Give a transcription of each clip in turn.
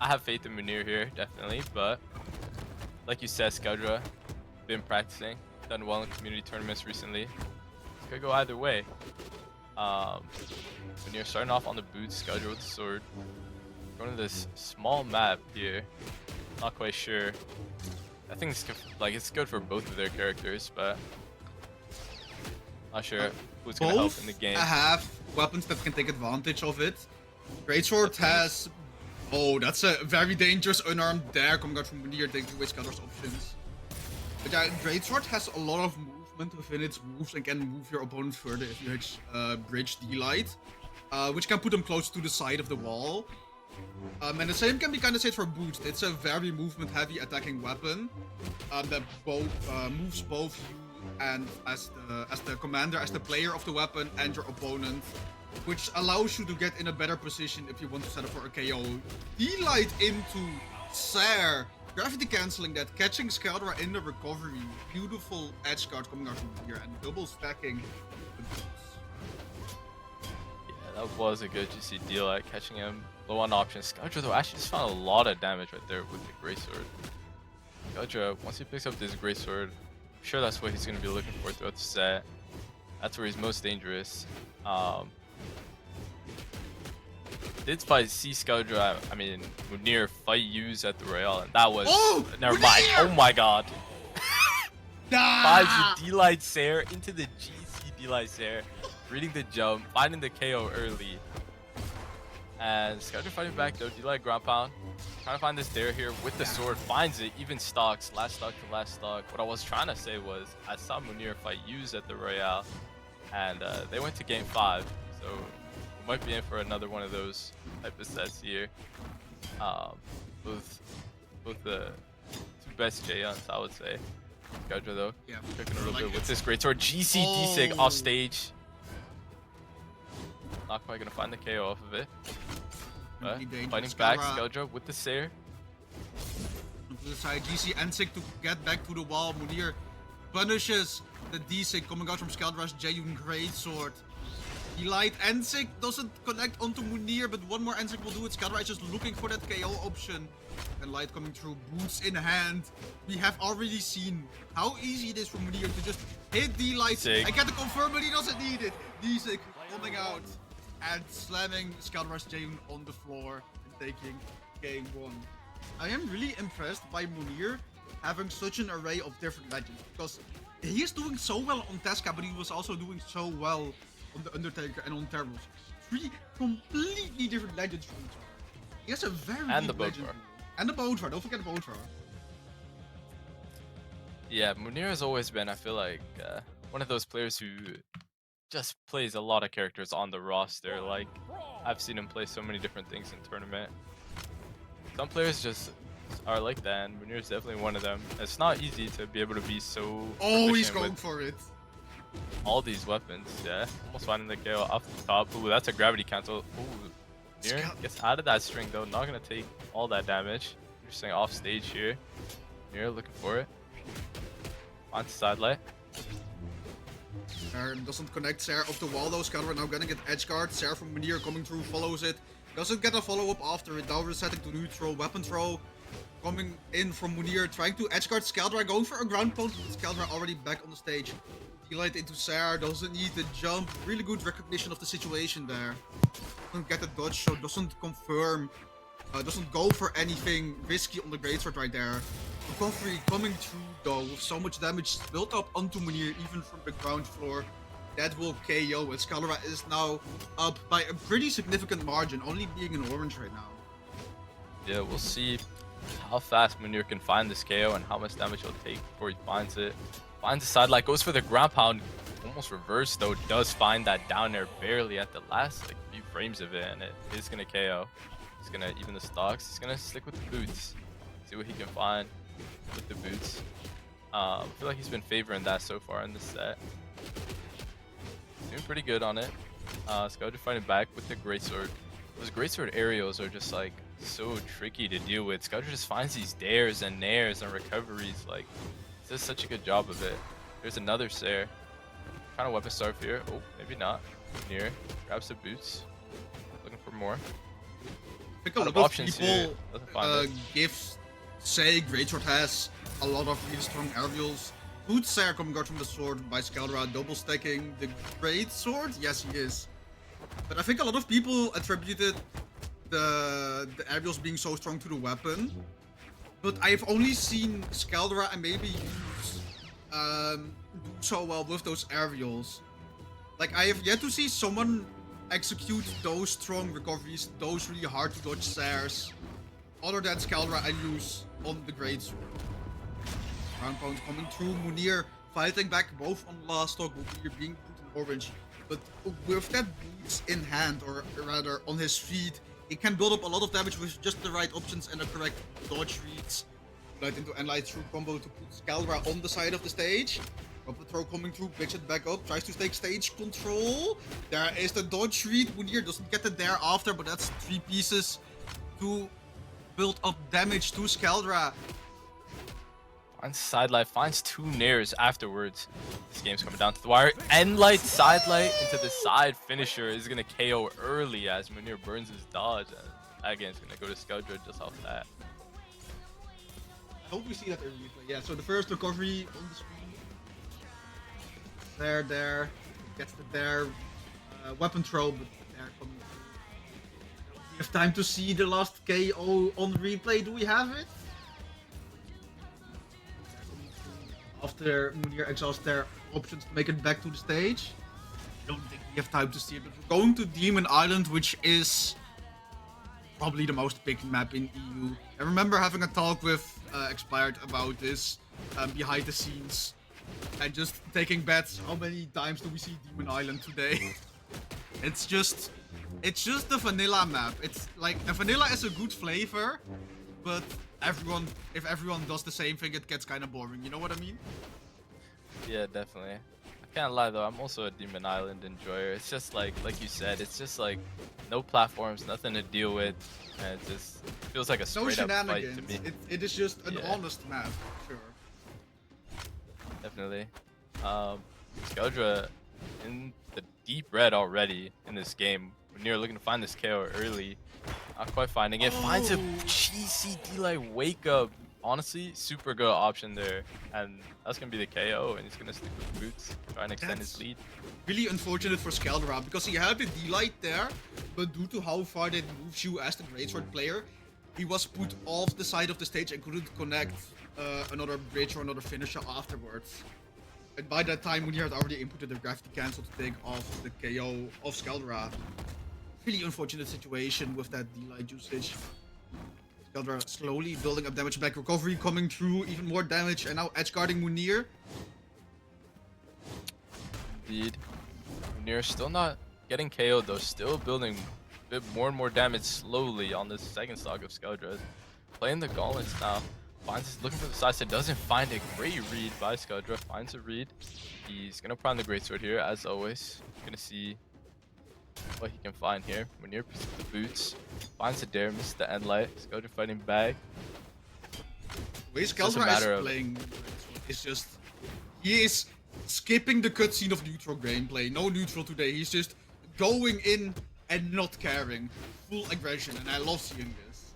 I have faith in Mounir here, definitely, but like you said, Skeldra, been practicing, done well in community tournaments recently. It could go either way. Mounir starting off on the boots, Skeldra with the sword. Going to this small map here. Not quite sure. I think it's good for both of their characters, but not sure who's gonna help in the game. Have weapons that can take advantage of it. Greatsword has. Oh, that's a very dangerous unarmed dare coming out from Mounir, taking away Skedra's options. But yeah, Greatsword has a lot of movement within its moves and can move your opponent further if you hit Bridge D-Light, which can put them close to the side of the wall. And the same can be kind of said for Boost. It's a very movement-heavy attacking weapon that moves both you and as the commander, as the player of the weapon, and your opponent, which allows you to get in a better position if you want to set up for a KO. D-Light into Sair, gravity canceling that, catching Skeldra in the recovery. Beautiful edge guard coming out from here and double stacking the boots. Yeah, that was a good GC deal at catching him low on options. Skeldra though actually just found a lot of damage right there with the Greatsword. Skeldra, once he picks up this Greatsword, I'm sure that's what he's going to be looking for throughout the set. That's where he's most dangerous. Did see Skeldra, I mean, Mounir fight use at the Royale, and that was. Never mind. Oh my god. Finds the D-Light Sair into the GC D-Light Sair, reading the jump, finding the KO early. And Skeldra fighting back though, D-Light ground pound. Trying to find this dare here with the sword, finds it, even stocks, last stock to last stock. What I was trying to say was, I saw Mounir fight use at the Royale, and they went to game 5, so we might be in for another one of those type of sets here. Both the two best Jaehyuns, I would say. Skeldra though, cooking a little bit with this Greatsword. GC D-Sig off stage. Not quite gonna find the KO off of it. But fighting back, Skeldra with the Sair. To the side, GC and Sig to get back to the wall. Mounir punishes the D-Sig coming out from Skeldra's Jaehyun Greatsword. D-Light N-Sig doesn't connect onto Mounir, but one more N-Sig will do it. Skeldra is just looking for that KO option. And Light coming through, boots in hand. We have already seen how easy it is for Mounir to just hit D-Light. I get to confirm, but he doesn't need it. D-Sig coming out and slamming Skeldra's Jaehyun on the floor and taking game 1. I am really impressed by Mounir having such an array of different legends, because he is doing so well on Tesca, but he was also doing so well on the Undertaker and on Terrors. 3 completely different legends from each other. He has a very deep legend pool. And the Brawlfire, don't forget the Brawlfire. Yeah, Mounir has always been, I feel like, one of those players who just plays a lot of characters on the roster. Like, I've seen him play so many different things in tournament. Some players just are like that, and Mounir is definitely one of them. It's not easy to be able to be so. Oh, he's going for it. All these weapons, yeah. Almost finding the KO off the top. Ooh, that's a gravity cancel. Ooh, Mounir gets out of that string though. Not gonna take all that damage. Interesting off stage here. Mounir looking for it. Finds the sidelight. Sair doesn't connect Sair off the wall though. Skeldra now getting an edge guard. Sair from Mounir coming through, follows it. Doesn't get a follow-up after it. Now resetting to neutral. Weapon throw coming in from Mounir, trying to edge guard Skeldra, going for a ground pound. Skeldra already back on the stage. D-Light into Sair, doesn't need the jump. Really good recognition of the situation there. Doesn't get the dodge, so doesn't confirm. Doesn't go for anything risky on the Greatsword right there. Recovery coming through though, with so much damage built up onto Mounir, even from the ground floor. That will KO, and Skeldra is now up by a pretty significant margin, only being in orange right now. Yeah, we'll see how fast Mounir can find this KO and how much damage he'll take before he finds it. Finds the sidelight, goes for the ground pound, almost reversed though, does find that down there barely at the last few frames of it, and it is gonna KO. He's gonna even the stocks, he's gonna stick with the boots, see what he can find with the boots. I feel like he's been favoring that so far in this set. Doing pretty good on it. Skeldra fighting back with the Greatsword. Those Greatsword aerials are just like so tricky to deal with. Skeldra just finds these dares and nairs and recoveries. Like, he does such a good job of it. There's another Sair. Trying to weapon starve here. Oh, maybe not. Mounir grabs the boots. Looking for more. think a lot lot of of options here. people Doesn't find it. say Greatsword has a lot of really strong aerials. Boots are coming out from the sword by Skeldra, double stacking the Greatsword. Yes, he is. But I think a lot of people attributed the aerials being so strong to the weapon. But I've only seen Skeldra and maybe use do so well with those aerials. Like, I have yet to see someone execute those strong recoveries, those really hard to dodge snares, other than Skeldra and use on the Greatsword. Ground pound coming through, Mounir fighting back both on last stock, Mounir being put in orange. But with that boots in hand, or rather on his feet, he can build up a lot of damage with just the right options and the correct dodge reads. Light into Enlight through combo to put Skeldra on the side of the stage. Up the throw coming through, picks it back up, tries to take stage control. There is the dodge read. Mounir doesn't get it there after, but that's 3 pieces to build up damage to Skeldra. Finds sidelight, finds 2 nairs afterwards. This game's coming down to the wire. Endlight, sidelight into the side finisher is gonna KO early as Mounir burns his dodge. And that game's gonna go to Skeldra just off that. I hope we see that in replay. Yeah, so the first recovery on the screen. There. Gets the there. Weapon throw, but there coming through. We have time to see the last KO on replay. Do we have it? After Mounir exhausts their options to make it back to the stage. I don't think we have time to see it, but we're going to Demon Island, which is probably the most picked map in EU. I remember having a talk with Expired about this behind the scenes. And just taking bets, how many times do we see Demon Island today? It's just the vanilla map. It's like, a vanilla is a good flavor, but if everyone does the same thing, it gets kind of boring. You know what I mean? Yeah, definitely. I can't lie though, I'm also a Demon Island enjoyer. It's just like you said, it's just like no platforms, nothing to deal with, and it just feels like a straight up fight to me. It is just an honest map, for sure. Definitely. Skeldra in the deep red already in this game. Mounir looking to find this KO early. Not quite finding it. Finds a cheesy D-Light wake up. Honestly, super good option there. And that's going to be the KO. And he's going to stick with boots. Try and extend his lead. Really unfortunate for Skeldra because he had the D-Light there. But due to how far that moves you as the Greatsword player, he was put off the side of the stage and couldn't connect another bridge or another finisher afterwards. And by that time, Mounir had already inputted the gravity cancel to take off the KO of Skeldra. Really unfortunate situation with that D-Light usage. Skeldra slowly building up damage back, recovery coming through, even more damage, and now edge guarding Mounir. Indeed. Mounir still not getting KO'd though, still building a bit more and more damage slowly on this second stock of Skeldra. Playing the gauntlets now. Finds looking for the side step, doesn't find a great read by Skeldra. Finds a read. He's gonna prime the greatsword here as always. Gonna see what he can find here. Mounir picks up the boots. Finds a dare, misses the endlight. Skeldra fighting back. The way Skeldra is playing is just, he is skipping the cutscene of neutral gameplay. No neutral today. He's just going in and not caring. Full aggression, and I love seeing this.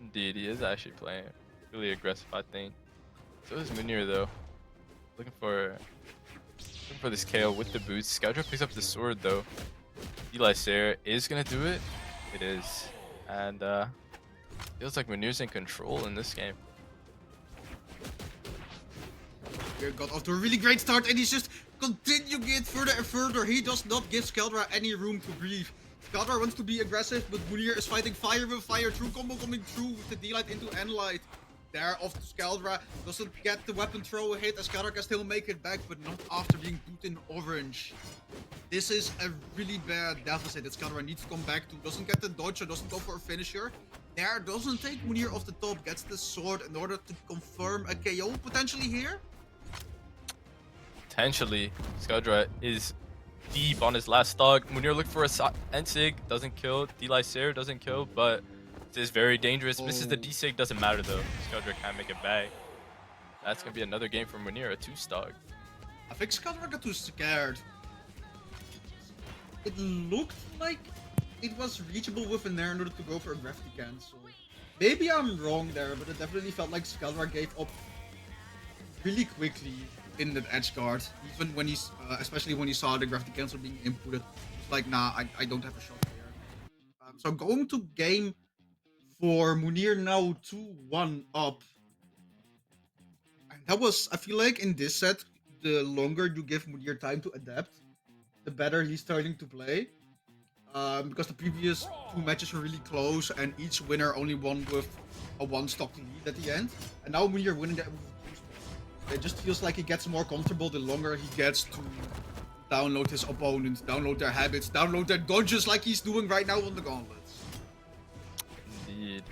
Indeed, he is actually playing really aggressive, I think. So is Mounir though. Looking for this KO with the boots. Skeldra picks up the sword though. Eliminator is gonna do it. It is. And feels like Mounir's in control in this game. He got off to a really great start and he's just continuing it further and further. He does not give Skeldra any room to breathe. Skeldra wants to be aggressive, but Mounir is fighting fire with fire. True combo coming through with the D-Light into N-Light. There off to Skeldra. Doesn't get the weapon throw hit as Skeldra can still make it back, but not after being put in orange. This is a really bad deficit that Skeldra needs to come back to. Doesn't get the dodge or doesn't go for a finisher. There doesn't take Mounir off the top. Gets the sword in order to confirm a KO potentially here. Potentially, Skeldra is deep on his last stock. Mounir looked for a N-Sig, doesn't kill. D-Lysair doesn't kill, but it is very dangerous. Misses the D-Sig, doesn't matter though. Skeldra can't make it back. That's gonna be another game for Mounir, a 2-stock. I think Skeldra got too scared. It looked like it was reachable with a Nair in order to go for a gravity cancel. Maybe I'm wrong there, but it definitely felt like Skeldra gave up really quickly in that edge guard. Even when he's, especially when he saw the gravity cancel being inputted, it's like, nah, I don't have a shot here. So going to game for Mounir now 2-1 up. And that was, I feel like in this set, the longer you give Mounir time to adapt, the better he's starting to play. Because the previous 2 matches were really close, and each winner only won with a 1-stock lead at the end. And now Mounir winning that with a 2-stock. It just feels like he gets more comfortable the longer he gets to download his opponents, download their habits, download their dodges like he's doing right now on the gauntlets. Indeed.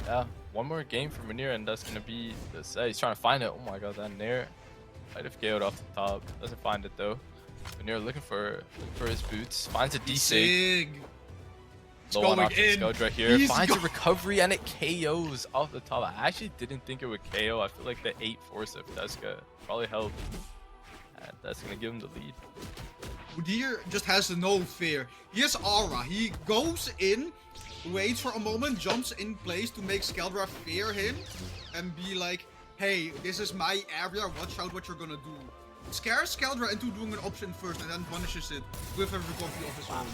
Yeah, one more game for Mounir, and that's gonna be the set. He's trying to find it. Oh my god, that Nair might have KO'd off the top. Doesn't find it though. Mounir looking for his boots. Finds a D-Sig. Low on option Skeldra here. Finds a recovery and it KOs off the top. I actually didn't think it would KO. I feel like the 8 force of Teska probably helped. And that's gonna give him the lead. Mounir just has no fear. He has aura. He goes in, waits for a moment, jumps in place to make Skeldra fear him and be like, hey, this is my area, watch out what you're gonna do. Scares Skeldra into doing an option first and then punishes it with a recovery of his own.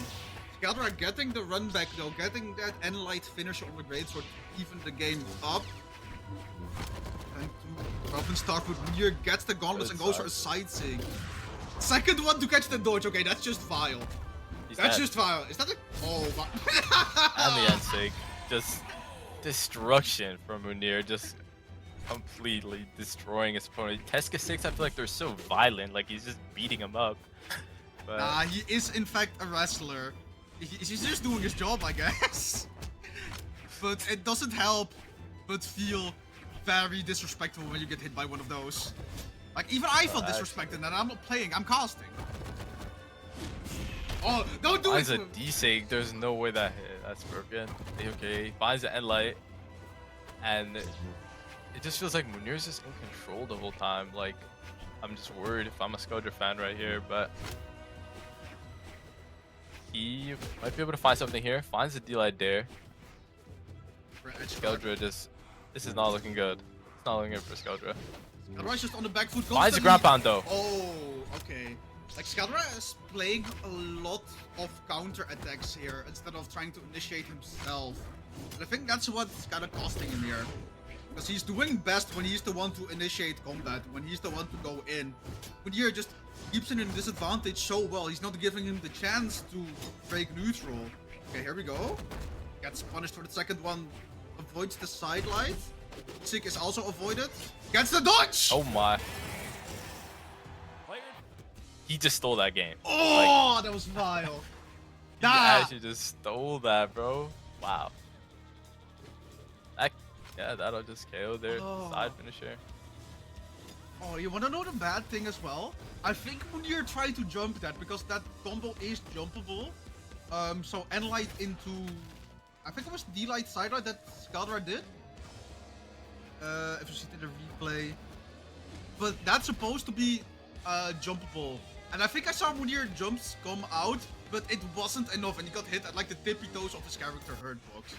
Skeldra getting the run back though, getting that N-Light finisher on the greatsword, even the game up. And to Robin Starfoot, Mounir gets the gauntlets and goes for a side sig. Second one to catch the dodge. Okay, that's just vile. That's just vile. Is that a... Oh, and the N-Sig. Just destruction from Mounir. Just completely destroying his opponent. Teska 6, I feel like they're so violent. Like, he's just beating him up. But... Nah, he is in fact a wrestler. He's just doing his job, I guess. But it doesn't help but feel very disrespectful when you get hit by one of those. Like, even I felt disrespected, and I'm not playing, I'm casting. Oh, don't do it! Finds a D-Sig, there's no way that hit. That's broken. Okay, finds the N-Light. And it just feels like Mounir's just in control the whole time. Like, I'm just worried if I'm a Skeldra fan right here, but... he might be able to find something here. Finds the D-Light there. Skeldra just... this is not looking good. It's not looking good for Skeldra. Skeldra just on the back foot. Finds the ground pound though. Oh, okay. Like, Skeldra is playing a lot of counter attacks here instead of trying to initiate himself. And I think that's what's kind of costing him here. Because he's doing best when he's the one to initiate combat, when he's the one to go in. Mounir just keeps him in a disadvantage so well, he's not giving him the chance to break neutral. Okay, here we go. Gets punished for the second one, avoids the side light. Sig is also avoided. Gets the dodge! Oh my. He just stole that game. Oh, like, that was vile. He actually just stole that, bro. Wow. Yeah, that'll just KO their side finisher. Oh, you wanna know the bad thing as well? I think Mounir tried to jump that because that combo is jumpable. So N-Light into... I think it was D-Light side light that Skeldra did. If you see it in the replay. But that's supposed to be jumpable. And I think I saw Mounir jumps come out, but it wasn't enough and he got hit at like the tippy toes of his character hurt box.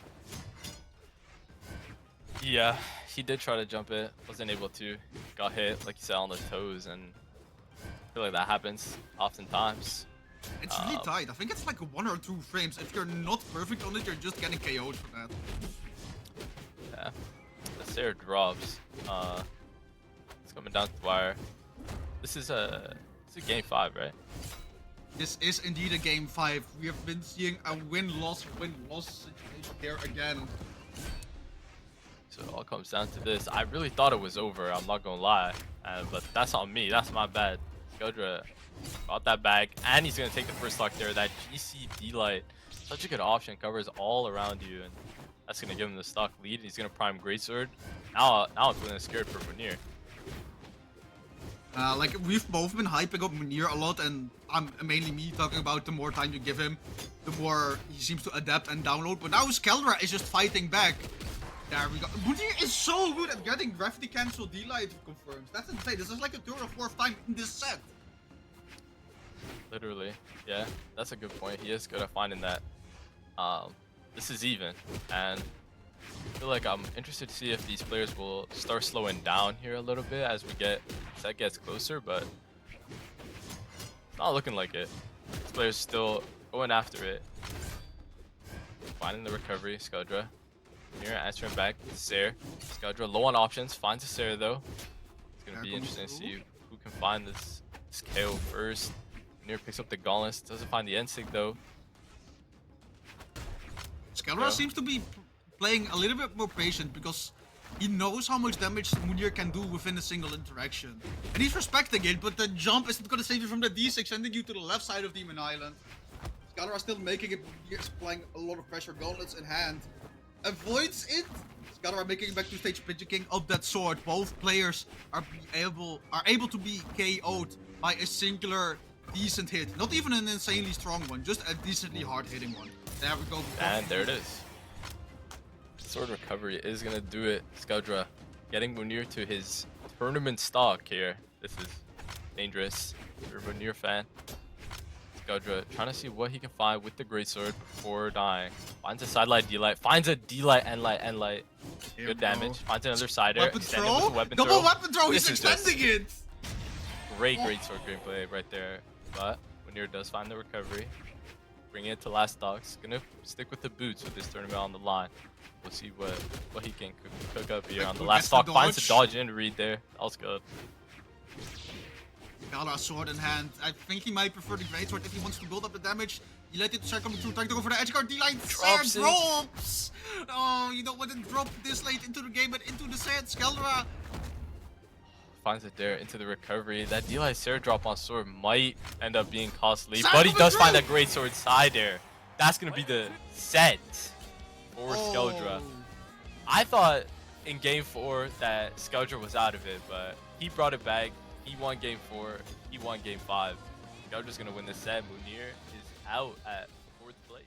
Yeah, he did try to jump it, wasn't able to. Got hit, like you said, on the toes, and I feel like that happens oftentimes. It's really tight. I think it's like 1 or 2 frames. If you're not perfect on it, you're just getting KO'd for that. Yeah, the Sarah drops. It's coming down to the wire. This is a game 5, right? This is indeed a game 5. We have been seeing a win-loss situation here again. So it all comes down to this. I really thought it was over, I'm not gonna lie. But that's on me, that's my bad. Skeldra got that bag, and he's gonna take the first stock there. That GC D-Light, such a good option, covers all around you, and that's gonna give him the stock lead. He's gonna prime Greatsword. Now I'm feeling scared for Mounir. Like, we've both been hyping up Mounir a lot, and mainly me talking about the more time you give him, the more he seems to adapt and download. But now Skeldra is just fighting back. There we go. Mounir is so good at getting gravity cancel D-Light confirms. That's insane. This is like the 3rd or 4th time in this set. Literally, yeah, that's a good point. He is good at finding that. This is even, and I feel like I'm interested to see if these players will start slowing down here a little bit as set gets closer, but not looking like it. This player's still going after it. Finding the recovery, Skeldra. Here, answering back, Sair. Skeldra low on options, finds a Sair though. It's gonna be interesting to see who can find this KO first. Mounir picks up the gauntlets, doesn't find the N-Sig though. Skeldra seems to be playing a little bit more patient because he knows how much damage Mounir can do within a single interaction. And he's respecting it, but the jump isn't going to save you from the D6, sending you to the left side of Demon Island. Skeldra still making it, Mounir is applying a lot of pressure, gauntlets in hand. Avoids it. Skeldra making it back to stage, picking up that sword. Both players are able to be KO'd by a singular decent hit. Not even an insanely strong one, just a decently hard hitting one. There we go. And there it is. Sword recovery is gonna do it. Skeldra getting Mounir to his tournament stock here. This is dangerous. If you're a Mounir fan. Skeldra trying to see what he can find with the greatsword before dying. Finds a sidelight D-light, finds a D-light, N-light. Good damage. Finds another sider. Weapon Extending with throw? the weapon Double throw. weapon throw, he's This is extending it! Great greatsword gameplay right there. But Mounir does find the recovery. Bring it to last stocks. Gonna stick with the boots with this tournament on the line. We'll see what he can cook up here on the last stock. Finds a dodge in read there. That was good. Skeldra sword in hand. I think he might prefer the greatsword if he wants to build up the damage. He let it start coming through, trying to go for the edge guard. D-line drops! Oh, you don't want to drop this late into the game, but into the set. Skeldra Finds it there into the recovery. That D-line Sair drop on sword might end up being costly, but he does find that greatsword side there. That's gonna be the set for Skeldra. I thought in game 4 that Skeldra was out of it, but he brought it back. He won game 4. He won game 5. Skeldra's gonna win the set. Mounir is out at 4th place.